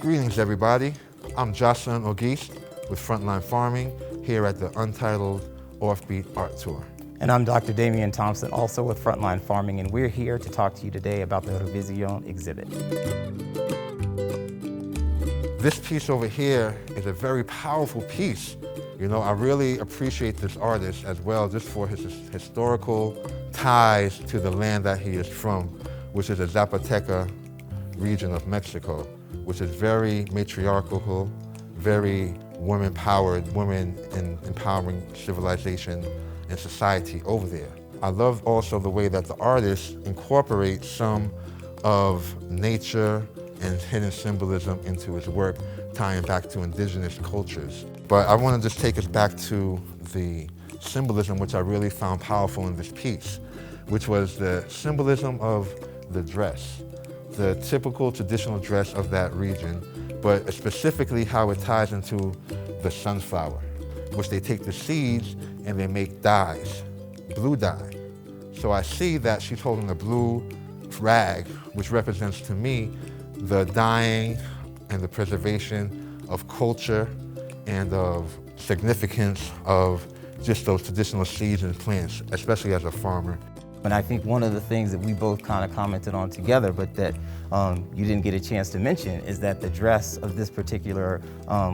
Greetings, everybody. I'm Jocelyn Auguste with Frontline Farming here at the Untitled Offbeat Art Tour. And I'm Dr. Damian Thompson, also with Frontline Farming, and we're here to talk to you today about the ReVisión exhibit. This piece over here is a very powerful piece. You know, I really appreciate this artist as well, just for his historical ties to the land that he is from, which is the Zapoteca region of Mexico, which is very matriarchal, very women-powered, women empowering civilization and society over there. I love also the way that the artist incorporates some of nature and hidden symbolism into his work, tying back to indigenous cultures. But I want to just take us back to the symbolism which I really found powerful in this piece, which was the symbolism of the dress, the typical traditional dress of that region, but specifically how it ties into the sunflower, which they take the seeds and they make dyes, blue dye. So I see that she's holding a blue rag, which represents to me the dyeing and the preservation of culture and of significance of just those traditional seeds and plants, especially as a farmer. And I think one of the things that we both kind of commented on together, but that you didn't get a chance to mention, is that the dress of this particular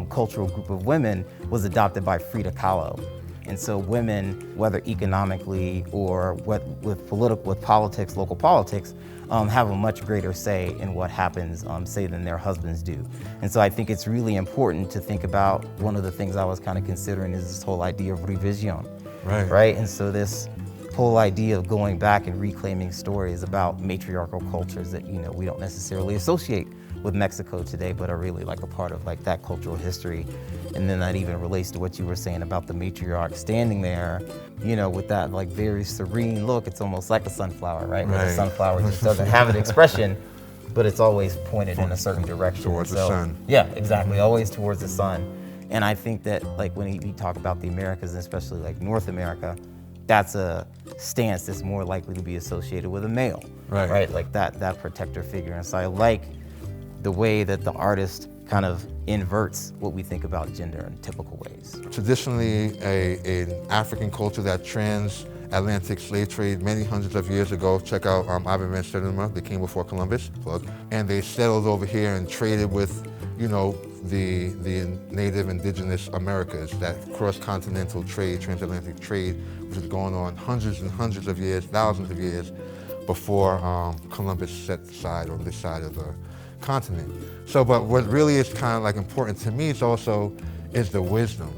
cultural group of women was adopted by Frida Kahlo. And so women, whether economically or with politics, local politics, have a much greater say in what happens, say, than their husbands do. And so I think it's really important to think about, one of the things I was kind of considering is this whole idea of ReVisión. Right? And so this whole idea of going back and reclaiming stories about matriarchal cultures that, you know, we don't necessarily associate with Mexico today, but are really like a part of like that cultural history. And then that even relates to what you were saying about the matriarch standing there, you know, with that like very serene look. It's almost like a sunflower, right? Where the sunflower just doesn't have an expression, but it's always pointed in a certain direction. Towards the sun. Yeah, exactly, always towards the sun. And I think that like when we talk about the Americas, and especially like North America, that's a stance that's more likely to be associated with a male, right? Like that protector figure. And so I like the way that the artist kind of inverts what we think about gender in typical ways. Traditionally, an African culture that transatlantic slave trade many hundreds of years ago. Check out Ivan Van Sertima, they came before Columbus, and they settled over here and traded with, you know, the native indigenous Americas, that cross-continental trade, transatlantic trade, which was going on hundreds and hundreds of years, thousands of years before Columbus set aside on this side of the continent. So, but what really is kind of like important to me is the wisdom.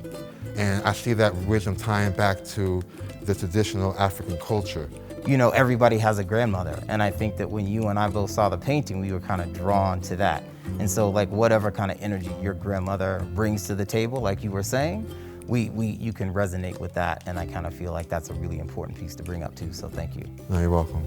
And I see that wisdom tying back to the traditional African culture. You know, everybody has a grandmother, and I think that when you and I both saw the painting, we were kind of drawn to that. And so like whatever kind of energy your grandmother brings to the table, like you were saying, you can resonate with that, and I kind of feel like that's a really important piece to bring up too, so thank you. No, you're welcome.